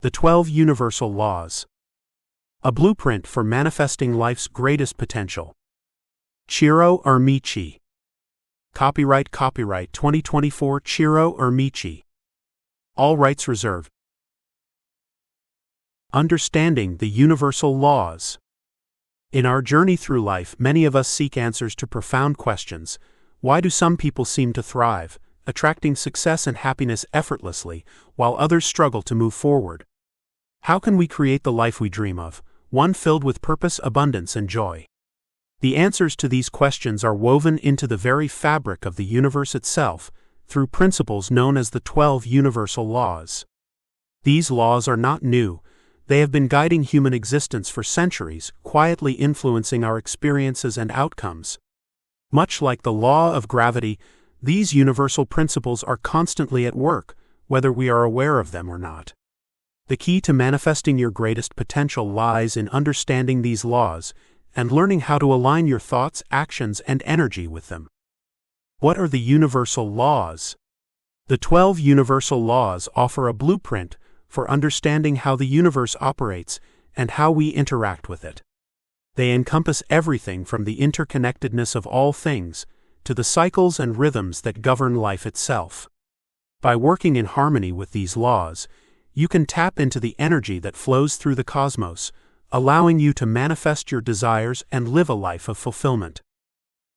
The 12 Universal Laws. A blueprint for manifesting life's greatest potential. Ciro, Irmici. Copyright 2024 Ciro, Irmici. All rights reserved. Understanding the Universal Laws. In our journey through life, many of us seek answers to profound questions. Why do some people seem to thrive, attracting success and happiness effortlessly, while others struggle to move forward? How can we create the life we dream of, one filled with purpose, abundance, and joy? The answers to these questions are woven into the very fabric of the universe itself, through principles known as the 12 Universal Laws. These laws are not new. They have been guiding human existence for centuries, quietly influencing our experiences and outcomes. Much like the law of gravity, these universal principles are constantly at work, whether we are aware of them or not. The key to manifesting your greatest potential lies in understanding these laws and learning how to align your thoughts, actions, and energy with them. What are the universal laws? The 12 universal laws offer a blueprint for understanding how the universe operates and how we interact with it. They encompass everything from the interconnectedness of all things to the cycles and rhythms that govern life itself. By working in harmony with these laws, you can tap into the energy that flows through the cosmos, allowing you to manifest your desires and live a life of fulfillment.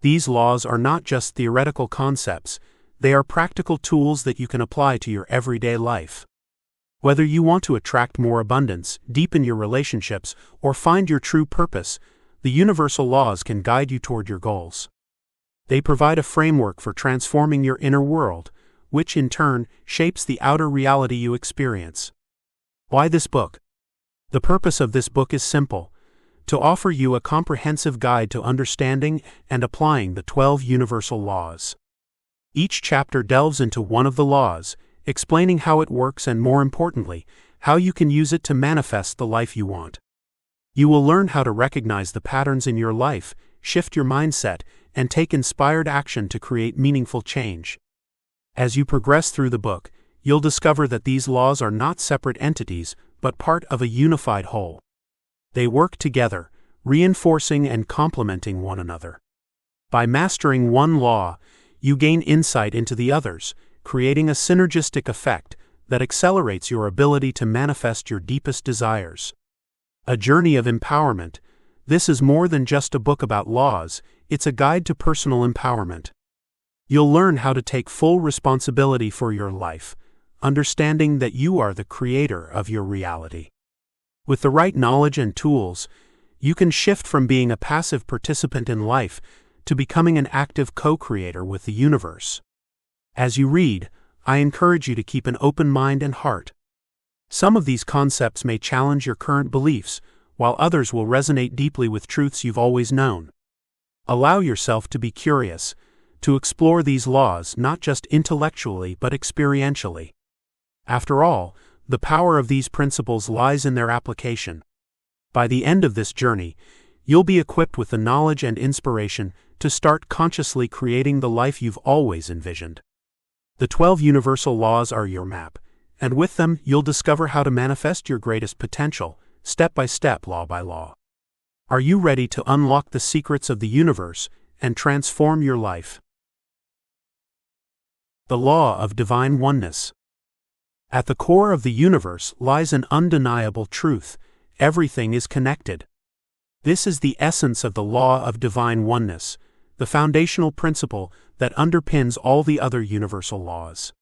These laws are not just theoretical concepts, they are practical tools that you can apply to your everyday life. Whether you want to attract more abundance, deepen your relationships, or find your true purpose, the universal laws can guide you toward your goals. They provide a framework for transforming your inner world, which in turn shapes the outer reality you experience. Why this book? The purpose of this book is simple: to offer you a comprehensive guide to understanding and applying the 12 universal laws. Each chapter delves into one of the laws, explaining how it works and, more importantly, how you can use it to manifest the life you want. You will learn how to recognize the patterns in your life, shift your mindset, and take inspired action to create meaningful change. As you progress through the book, you'll discover that these laws are not separate entities, but part of a unified whole. They work together, reinforcing and complementing one another. By mastering one law, you gain insight into the others, creating a synergistic effect that accelerates your ability to manifest your deepest desires. A journey of empowerment. This is more than just a book about laws, it's a guide to personal empowerment. You'll learn how to take full responsibility for your life, understanding that you are the creator of your reality. With the right knowledge and tools, you can shift from being a passive participant in life to becoming an active co-creator with the universe. As you read, I encourage you to keep an open mind and heart. Some of these concepts may challenge your current beliefs, while others will resonate deeply with truths you've always known. Allow yourself to be curious, to explore these laws not just intellectually but experientially. After all, the power of these principles lies in their application. By the end of this journey, you'll be equipped with the knowledge and inspiration to start consciously creating the life you've always envisioned. The 12 universal laws are your map, and with them you'll discover how to manifest your greatest potential, step by step, law by law. Are you ready to unlock the secrets of the universe and transform your life? The law of divine oneness. At the core of the universe lies an undeniable truth: everything is connected. This is the essence of the law of divine oneness, the foundational principle that underpins all the other universal laws.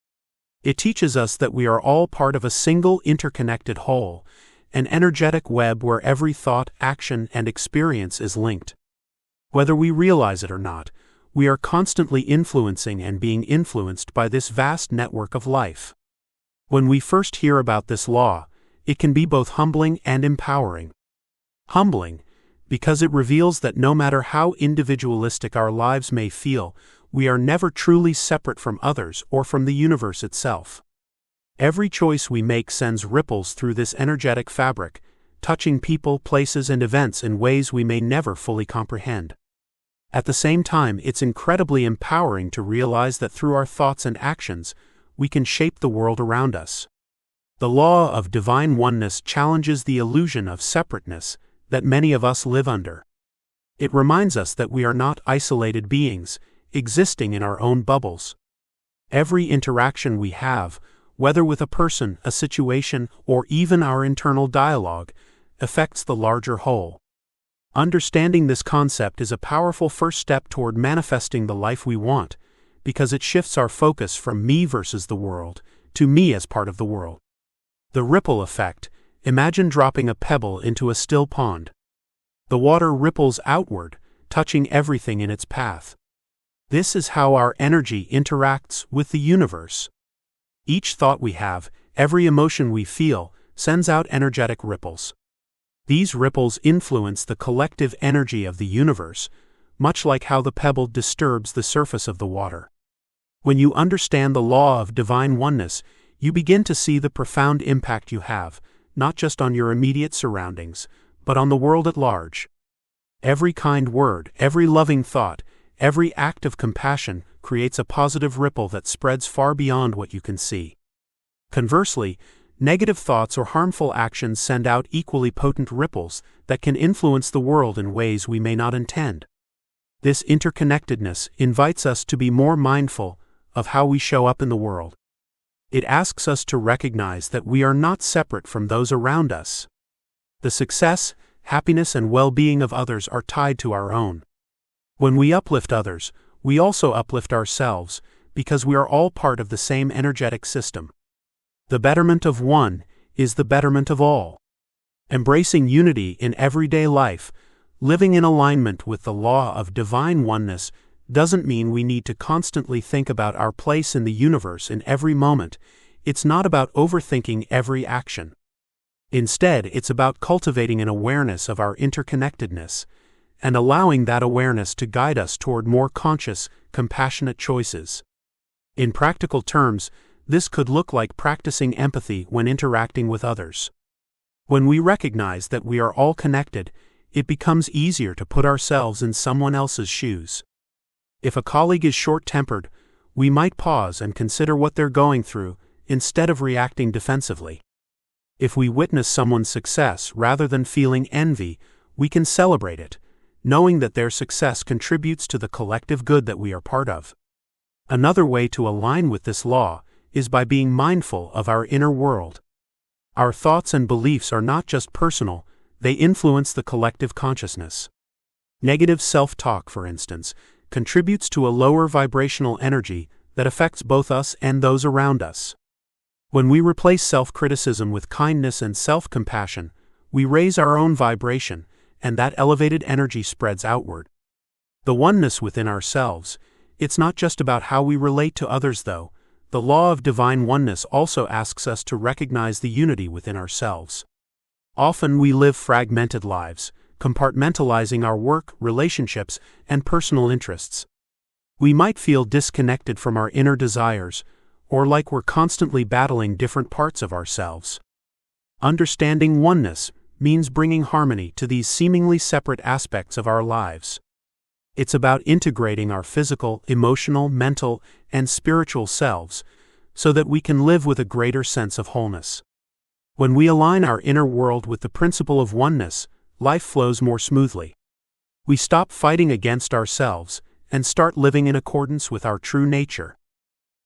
It teaches us that we are all part of a single interconnected whole, an energetic web where every thought, action, and experience is linked. Whether we realize it or not, we are constantly influencing and being influenced by this vast network of life. When we first hear about this law, it can be both humbling and empowering. Humbling, because it reveals that no matter how individualistic our lives may feel, we are never truly separate from others or from the universe itself. Every choice we make sends ripples through this energetic fabric, touching people, places, and events in ways we may never fully comprehend. At the same time, it's incredibly empowering to realize that through our thoughts and actions, we can shape the world around us. The law of divine oneness challenges the illusion of separateness that many of us live under. It reminds us that we are not isolated beings, existing in our own bubbles. Every interaction we have, whether with a person, a situation, or even our internal dialogue, affects the larger whole. Understanding this concept is a powerful first step toward manifesting the life we want, because it shifts our focus from me versus the world to me as part of the world. The ripple effect. Imagine dropping a pebble into a still pond. The water ripples outward, touching everything in its path. This is how our energy interacts with the universe. Each thought we have, every emotion we feel, sends out energetic ripples. These ripples influence the collective energy of the universe, much like how the pebble disturbs the surface of the water. When you understand the law of divine oneness, you begin to see the profound impact you have, not just on your immediate surroundings, but on the world at large. Every kind word, every loving thought, every act of compassion creates a positive ripple that spreads far beyond what you can see. Conversely, negative thoughts or harmful actions send out equally potent ripples that can influence the world in ways we may not intend. This interconnectedness invites us to be more mindful of how we show up in the world. It asks us to recognize that we are not separate from those around us. The success, happiness, and well-being of others are tied to our own. When we uplift others, we also uplift ourselves, because we are all part of the same energetic system. The betterment of one is the betterment of all. Embracing unity in everyday life, living in alignment with the law of divine oneness, doesn't mean we need to constantly think about our place in the universe in every moment. It's not about overthinking every action. Instead, it's about cultivating an awareness of our interconnectedness, and allowing that awareness to guide us toward more conscious, compassionate choices. In practical terms, this could look like practicing empathy when interacting with others. When we recognize that we are all connected, it becomes easier to put ourselves in someone else's shoes. If a colleague is short-tempered, we might pause and consider what they're going through, instead of reacting defensively. If we witness someone's success rather than feeling envy, we can celebrate it, knowing that their success contributes to the collective good that we are part of. Another way to align with this law is by being mindful of our inner world. Our thoughts and beliefs are not just personal, they influence the collective consciousness. Negative self-talk, for instance, contributes to a lower vibrational energy that affects both us and those around us. When we replace self-criticism with kindness and self-compassion, we raise our own vibration, and that elevated energy spreads outward. The oneness within ourselves. It's not just about how we relate to others, though. The law of divine oneness also asks us to recognize the unity within ourselves. Often we live fragmented lives, compartmentalizing our work, relationships, and personal interests. We might feel disconnected from our inner desires, or like we're constantly battling different parts of ourselves. Understanding oneness means bringing harmony to these seemingly separate aspects of our lives. It's about integrating our physical, emotional, mental, and spiritual selves so that we can live with a greater sense of wholeness. When we align our inner world with the principle of oneness, life flows more smoothly. We stop fighting against ourselves and start living in accordance with our true nature.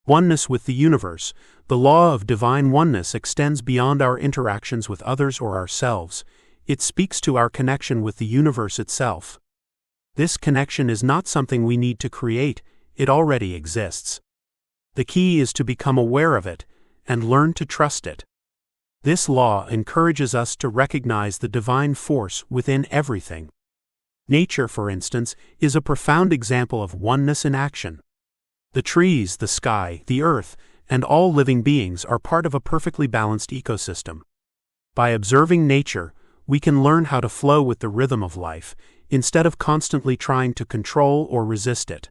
Oneness with the universe. The law of divine oneness extends beyond our interactions with others or ourselves. It speaks to our connection with the universe itself. This connection is not something we need to create, it already exists. The key is to become aware of it and learn to trust it. This law encourages us to recognize the divine force within everything. Nature, for instance, is a profound example of oneness in action. The trees, the sky, the earth, and all living beings are part of a perfectly balanced ecosystem. By observing nature, we can learn how to flow with the rhythm of life, instead of constantly trying to control or resist it.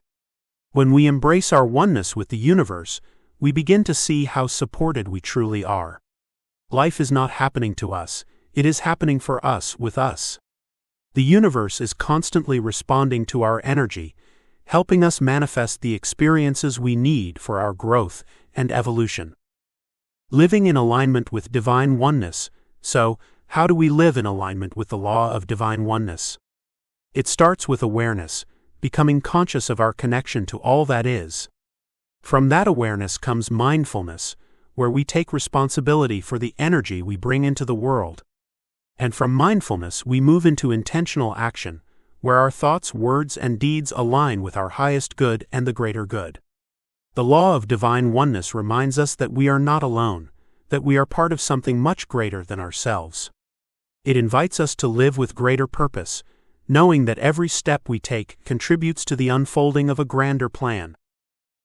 When we embrace our oneness with the universe, we begin to see how supported we truly are. Life is not happening to us, it is happening for us with us. The universe is constantly responding to our energy, helping us manifest the experiences we need for our growth and evolution. living in alignment with divine oneness. So, how do we live in alignment with the law of divine oneness? It starts with awareness, becoming conscious of our connection to all that is. From that awareness comes mindfulness, where we take responsibility for the energy we bring into the world. And from mindfulness we move into intentional action, where our thoughts, words, and deeds align with our highest good and the greater good. The law of divine oneness reminds us that we are not alone, that we are part of something much greater than ourselves. It invites us to live with greater purpose, knowing that every step we take contributes to the unfolding of a grander plan.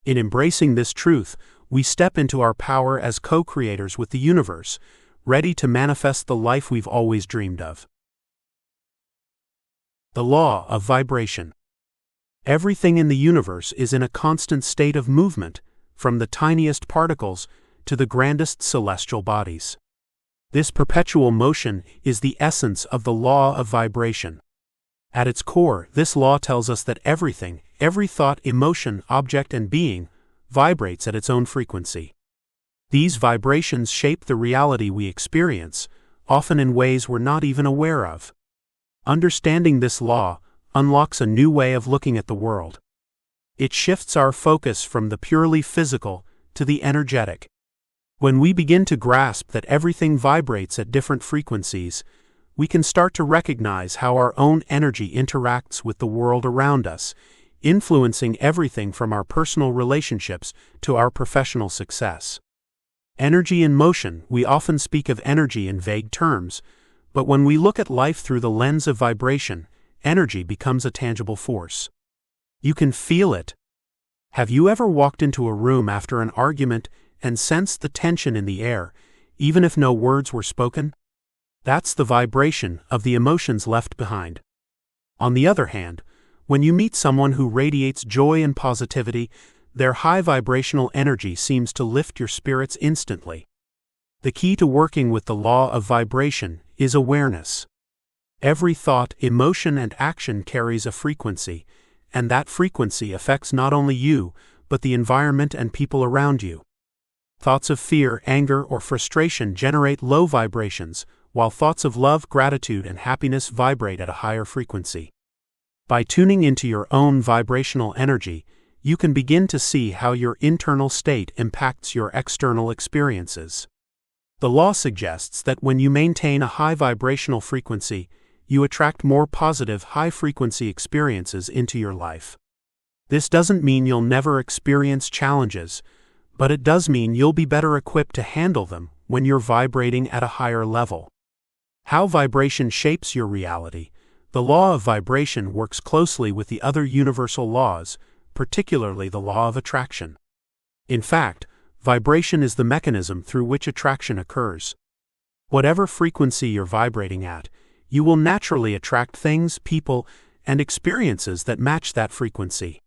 In embracing this truth, we step into our power as co-creators with the universe, ready to manifest the life we've always dreamed of. The law of vibration. Everything in the universe is in a constant state of movement, from the tiniest particles to the grandest celestial bodies. This perpetual motion is the essence of the law of vibration. At its core, this law tells us that everything, every thought, emotion, object, and being, vibrates at its own frequency. These vibrations shape the reality we experience, often in ways we're not even aware of. Understanding this law unlocks a new way of looking at the world. It shifts our focus from the purely physical to the energetic. When we begin to grasp that everything vibrates at different frequencies, we can start to recognize how our own energy interacts with the world around us, influencing everything from our personal relationships to our professional success. Energy in motion. We often speak of energy in vague terms, but when we look at life through the lens of vibration, energy becomes a tangible force. You can feel it. Have you ever walked into a room after an argument and sensed the tension in the air, even if no words were spoken? That's the vibration of the emotions left behind. On the other hand, when you meet someone who radiates joy and positivity, their high vibrational energy seems to lift your spirits instantly. The key to working with the law of vibration is awareness. Every thought, emotion, and action carries a frequency, and that frequency affects not only you, but the environment and people around you. Thoughts of fear, anger, or frustration generate low vibrations, while thoughts of love, gratitude, and happiness vibrate at a higher frequency. By tuning into your own vibrational energy, you can begin to see how your internal state impacts your external experiences. The law suggests that when you maintain a high vibrational frequency, you attract more positive, high-frequency experiences into your life. This doesn't mean you'll never experience challenges, but it does mean you'll be better equipped to handle them when you're vibrating at a higher level. How vibration shapes your reality. The law of vibration works closely with the other universal laws, particularly the law of attraction. In fact, vibration is the mechanism through which attraction occurs. Whatever frequency you're vibrating at, you will naturally attract things, people, and experiences that match that frequency.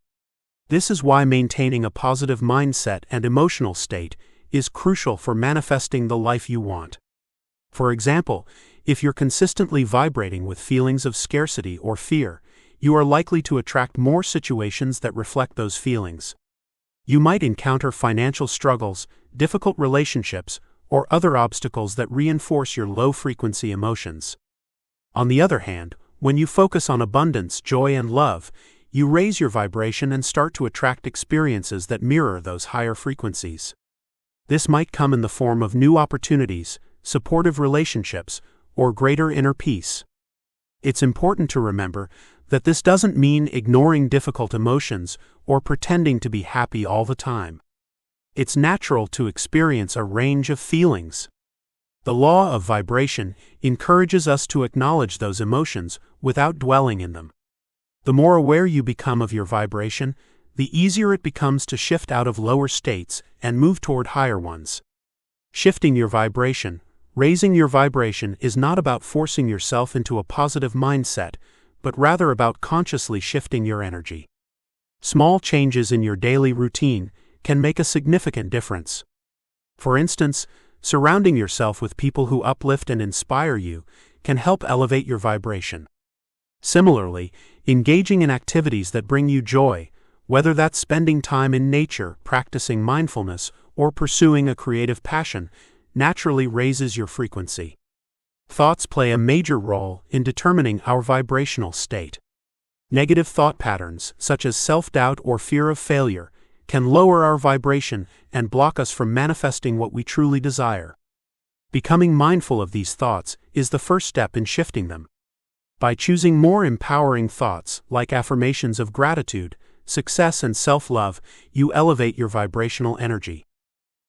This is why maintaining a positive mindset and emotional state is crucial for manifesting the life you want. For example, if you're consistently vibrating with feelings of scarcity or fear, you are likely to attract more situations that reflect those feelings. You might encounter financial struggles, difficult relationships, or other obstacles that reinforce your low-frequency emotions. On the other hand, when you focus on abundance, joy, and love, you raise your vibration and start to attract experiences that mirror those higher frequencies. This might come in the form of new opportunities, supportive relationships, or greater inner peace. It's important to remember that this doesn't mean ignoring difficult emotions or pretending to be happy all the time. It's natural to experience a range of feelings. The law of vibration encourages us to acknowledge those emotions without dwelling in them. The more aware you become of your vibration, the easier it becomes to shift out of lower states and move toward higher ones. Shifting your vibration, raising your vibration is not about forcing yourself into a positive mindset, but rather about consciously shifting your energy. Small changes in your daily routine can make a significant difference. For instance, surrounding yourself with people who uplift and inspire you can help elevate your vibration. Similarly, engaging in activities that bring you joy, whether that's spending time in nature, practicing mindfulness, or pursuing a creative passion naturally raises your frequency. Thoughts play a major role in determining our vibrational state. Negative thought patterns, such as self-doubt or fear of failure, can lower our vibration and block us from manifesting what we truly desire. Becoming mindful of these thoughts is the first step in shifting them. By choosing more empowering thoughts, like affirmations of gratitude, success, and self-love, you elevate your vibrational energy.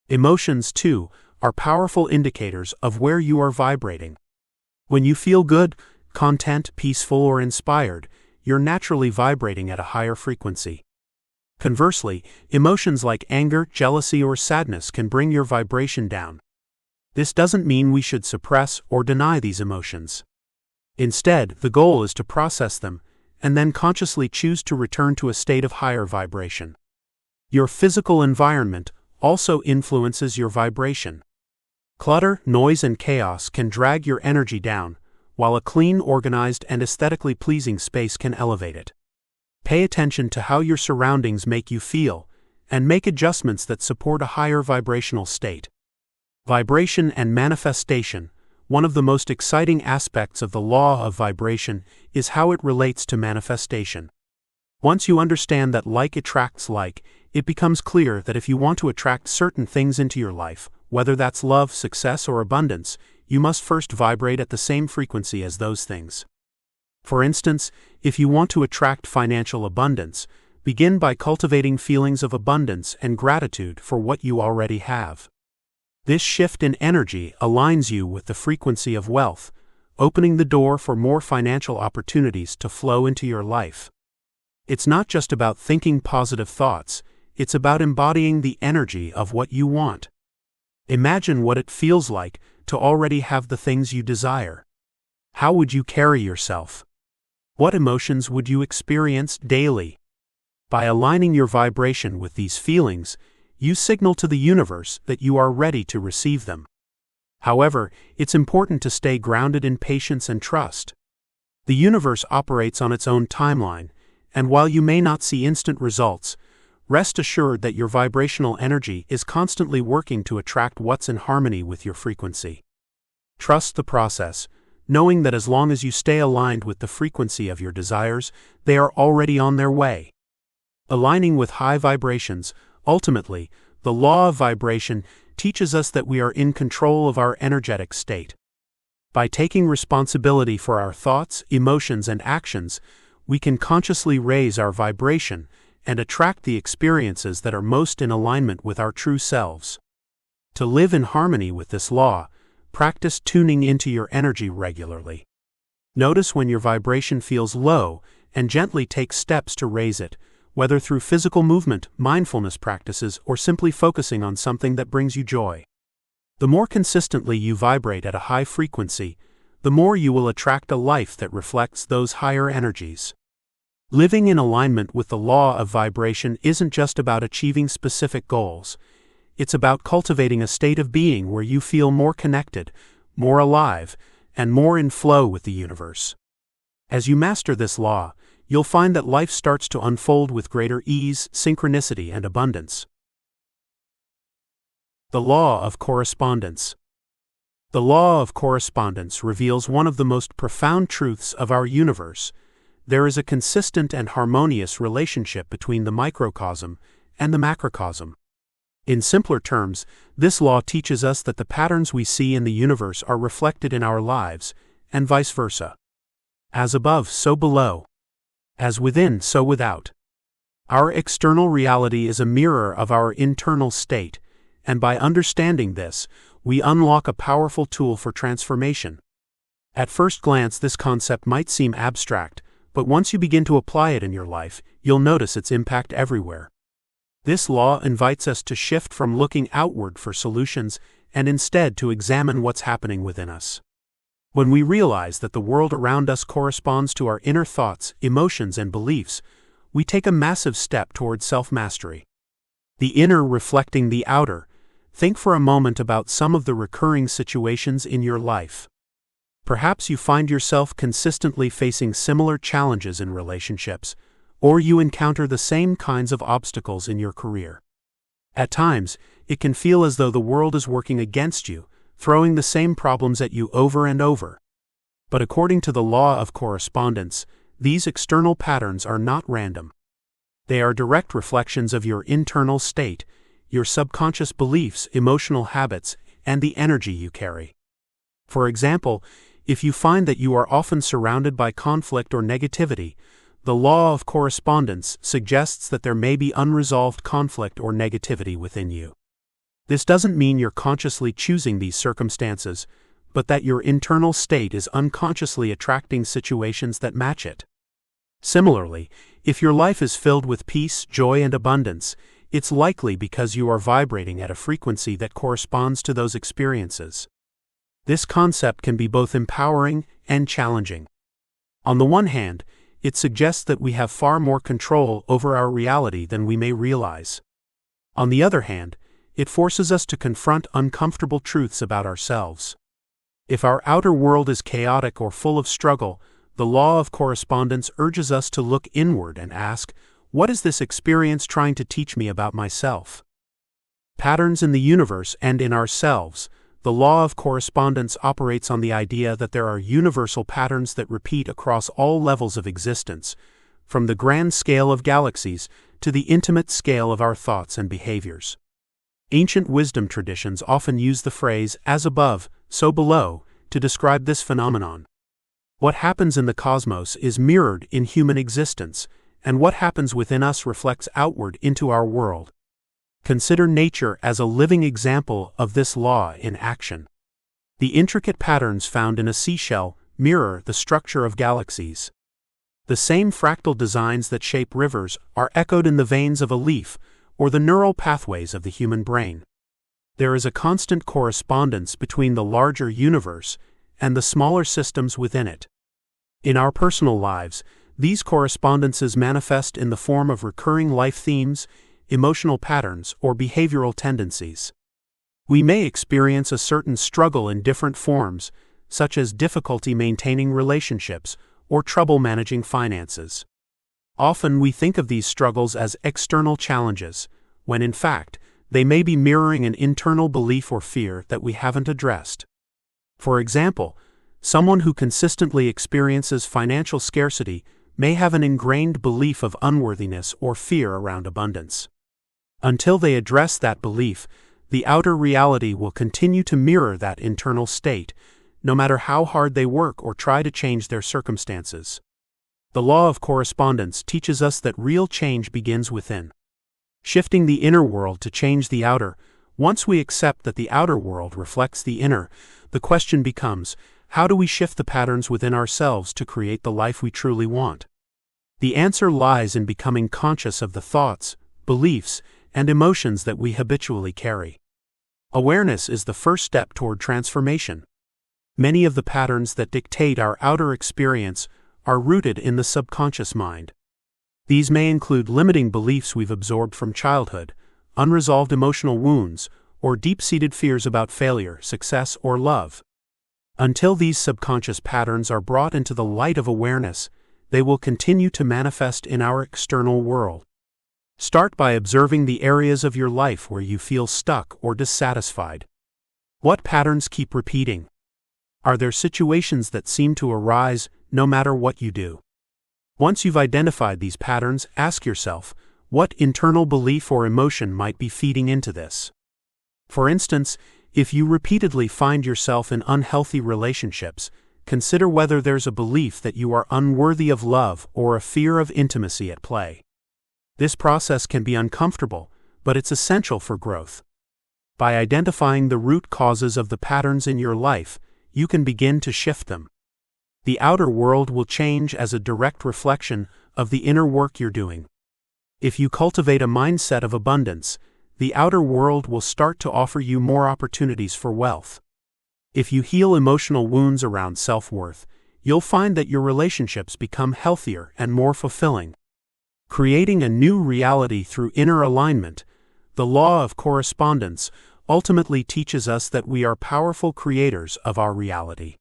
Emotions, too, are powerful indicators of where you are vibrating. When you feel good, content, peaceful, or inspired, you're naturally vibrating at a higher frequency. Conversely, emotions like anger, jealousy, or sadness can bring your vibration down. This doesn't mean we should suppress or deny these emotions. Instead, the goal is to process them and then consciously choose to return to a state of higher vibration. Your physical environment also influences your vibration. Clutter, noise, and chaos can drag your energy down, while a clean, organized, and aesthetically pleasing space can elevate it. Pay attention to how your surroundings make you feel, and make adjustments that support a higher vibrational state. Vibration and manifestation. One of the most exciting aspects of the law of vibration is how it relates to manifestation. Once you understand that like attracts like, it becomes clear that if you want to attract certain things into your life, whether that's love, success, or abundance, you must first vibrate at the same frequency as those things. For instance, if you want to attract financial abundance, begin by cultivating feelings of abundance and gratitude for what you already have. This shift in energy aligns you with the frequency of wealth, opening the door for more financial opportunities to flow into your life. It's not just about thinking positive thoughts, it's about embodying the energy of what you want. Imagine what it feels like to already have the things you desire. How would you carry yourself? What emotions would you experience daily? By aligning your vibration with these feelings, you signal to the universe that you are ready to receive them. However, it's important to stay grounded in patience and trust. The universe operates on its own timeline, and while you may not see instant results, rest assured that your vibrational energy is constantly working to attract what's in harmony with your frequency. Trust the process, knowing that as long as you stay aligned with the frequency of your desires, they are already on their way. Aligning with high vibrations, ultimately, the law of vibration teaches us that we are in control of our energetic state. By taking responsibility for our thoughts, emotions, and actions, we can consciously raise our vibration and attract the experiences that are most in alignment with our true selves. To live in harmony with this law, practice tuning into your energy regularly. Notice when your vibration feels low and gently take steps to raise it, whether through physical movement, mindfulness practices, or simply focusing on something that brings you joy. The more consistently you vibrate at a high frequency, the more you will attract a life that reflects those higher energies. Living in alignment with the law of vibration isn't just about achieving specific goals. It's about cultivating a state of being where you feel more connected, more alive, and more in flow with the universe. As you master this law, you'll find that life starts to unfold with greater ease, synchronicity, and abundance. The law of correspondence. The law of correspondence reveals one of the most profound truths of our universe. There is a consistent and harmonious relationship between the microcosm and the macrocosm. In simpler terms, this law teaches us that the patterns we see in the universe are reflected in our lives, and vice versa. As above, so below. As within, so without. Our external reality is a mirror of our internal state, and by understanding this, we unlock a powerful tool for transformation. At first glance, this concept might seem abstract, but once you begin to apply it in your life, you'll notice its impact everywhere. This law invites us to shift from looking outward for solutions and instead to examine what's happening within us. When we realize that the world around us corresponds to our inner thoughts, emotions, and beliefs, we take a massive step towards self-mastery. The inner reflecting the outer. Think for a moment about some of the recurring situations in your life. Perhaps you find yourself consistently facing similar challenges in relationships, or you encounter the same kinds of obstacles in your career. At times, it can feel as though the world is working against you, throwing the same problems at you over and over. But according to the law of correspondence, these external patterns are not random. They are direct reflections of your internal state, your subconscious beliefs, emotional habits, and the energy you carry. For example, if you find that you are often surrounded by conflict or negativity, the law of correspondence suggests that there may be unresolved conflict or negativity within you. This doesn't mean you're consciously choosing these circumstances, but that your internal state is unconsciously attracting situations that match it. Similarly, if your life is filled with peace, joy, and abundance, it's likely because you are vibrating at a frequency that corresponds to those experiences. This concept can be both empowering and challenging. On the one hand, it suggests that we have far more control over our reality than we may realize. On the other hand, it forces us to confront uncomfortable truths about ourselves. If our outer world is chaotic or full of struggle, the law of correspondence urges us to look inward and ask, what is this experience trying to teach me about myself? Patterns in the universe and in ourselves. The law of correspondence operates on the idea that there are universal patterns that repeat across all levels of existence, from the grand scale of galaxies to the intimate scale of our thoughts and behaviors. Ancient wisdom traditions often use the phrase, as above, so below, to describe this phenomenon. What happens in the cosmos is mirrored in human existence, and what happens within us reflects outward into our world. Consider nature as a living example of this law in action. The intricate patterns found in a seashell mirror the structure of galaxies. The same fractal designs that shape rivers are echoed in the veins of a leaf or the neural pathways of the human brain. There is a constant correspondence between the larger universe and the smaller systems within it. In our personal lives, these correspondences manifest in the form of recurring life themes, emotional patterns, or behavioral tendencies. We may experience a certain struggle in different forms, such as difficulty maintaining relationships or trouble managing finances. Often we think of these struggles as external challenges, when in fact, they may be mirroring an internal belief or fear that we haven't addressed. For example, someone who consistently experiences financial scarcity may have an ingrained belief of unworthiness or fear around abundance. Until they address that belief, the outer reality will continue to mirror that internal state, no matter how hard they work or try to change their circumstances. The law of correspondence teaches us that real change begins within. Shifting the inner world to change the outer, once we accept that the outer world reflects the inner, the question becomes, how do we shift the patterns within ourselves to create the life we truly want? The answer lies in becoming conscious of the thoughts, beliefs, and emotions that we habitually carry. Awareness is the first step toward transformation. Many of the patterns that dictate our outer experience are rooted in the subconscious mind. These may include limiting beliefs we've absorbed from childhood, unresolved emotional wounds, or deep-seated fears about failure, success, or love. Until these subconscious patterns are brought into the light of awareness, they will continue to manifest in our external world. Start by observing the areas of your life where you feel stuck or dissatisfied. What patterns keep repeating? Are there situations that seem to arise no matter what you do? Once you've identified these patterns, ask yourself, what internal belief or emotion might be feeding into this? For instance, if you repeatedly find yourself in unhealthy relationships, consider whether there's a belief that you are unworthy of love or a fear of intimacy at play. This process can be uncomfortable, but it's essential for growth. By identifying the root causes of the patterns in your life, you can begin to shift them. The outer world will change as a direct reflection of the inner work you're doing. If you cultivate a mindset of abundance, the outer world will start to offer you more opportunities for wealth. If you heal emotional wounds around self-worth, you'll find that your relationships become healthier and more fulfilling. Creating a new reality through inner alignment, the law of correspondence ultimately teaches us that we are powerful creators of our reality.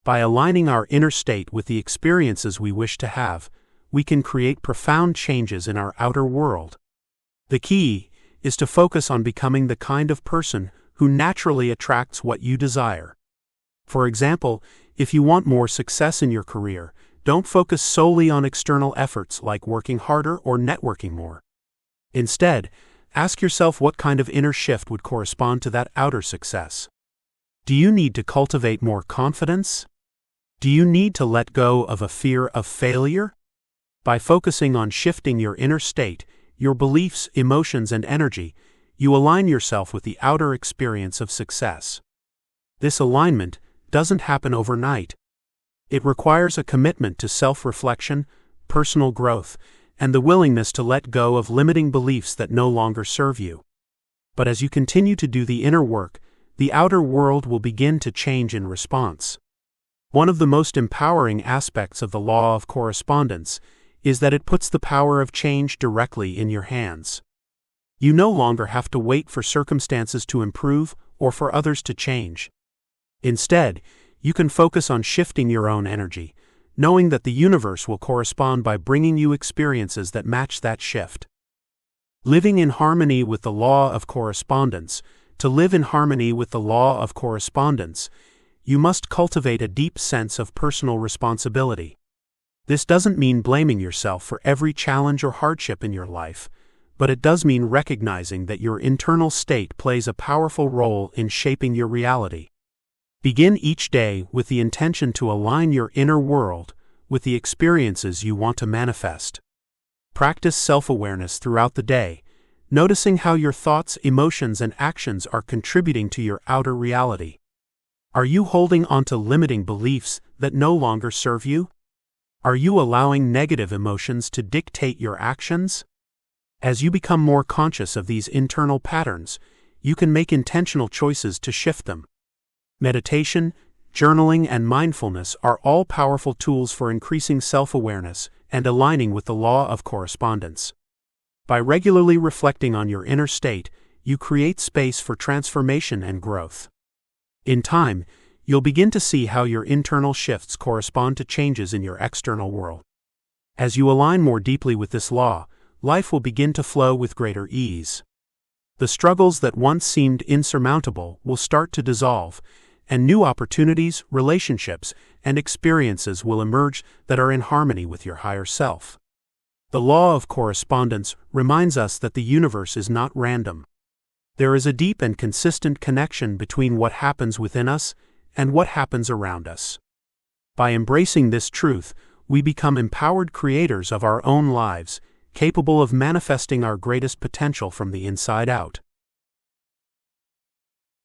By aligning our inner state with the experiences we wish to have, we can create profound changes in our outer world. The key is to focus on becoming the kind of person who naturally attracts what you desire. For example, if you want more success in your career, don't focus solely on external efforts like working harder or networking more. Instead, ask yourself what kind of inner shift would correspond to that outer success. Do you need to cultivate more confidence? Do you need to let go of a fear of failure? By focusing on shifting your inner state, your beliefs, emotions, and energy, you align yourself with the outer experience of success. This alignment doesn't happen overnight. It requires a commitment to self-reflection, personal growth, and the willingness to let go of limiting beliefs that no longer serve you. But as you continue to do the inner work, the outer world will begin to change in response. One of the most empowering aspects of the law of correspondence is that it puts the power of change directly in your hands. You no longer have to wait for circumstances to improve or for others to change. Instead, you can focus on shifting your own energy, knowing that the universe will correspond by bringing you experiences that match that shift. Living in harmony with the law of correspondence. To live in harmony with the law of correspondence, you must cultivate a deep sense of personal responsibility. This doesn't mean blaming yourself for every challenge or hardship in your life, but it does mean recognizing that your internal state plays a powerful role in shaping your reality. Begin each day with the intention to align your inner world with the experiences you want to manifest. Practice self-awareness throughout the day, noticing how your thoughts, emotions, and actions are contributing to your outer reality. Are you holding onto limiting beliefs that no longer serve you? Are you allowing negative emotions to dictate your actions? As you become more conscious of these internal patterns, you can make intentional choices to shift them. Meditation, journaling, and mindfulness are all powerful tools for increasing self-awareness and aligning with the law of correspondence. By regularly reflecting on your inner state, you create space for transformation and growth. In time, you'll begin to see how your internal shifts correspond to changes in your external world. As you align more deeply with this law, life will begin to flow with greater ease. The struggles that once seemed insurmountable will start to dissolve, and new opportunities, relationships, and experiences will emerge that are in harmony with your higher self. The law of correspondence reminds us that the universe is not random. There is a deep and consistent connection between what happens within us and what happens around us. By embracing this truth, we become empowered creators of our own lives, capable of manifesting our greatest potential from the inside out.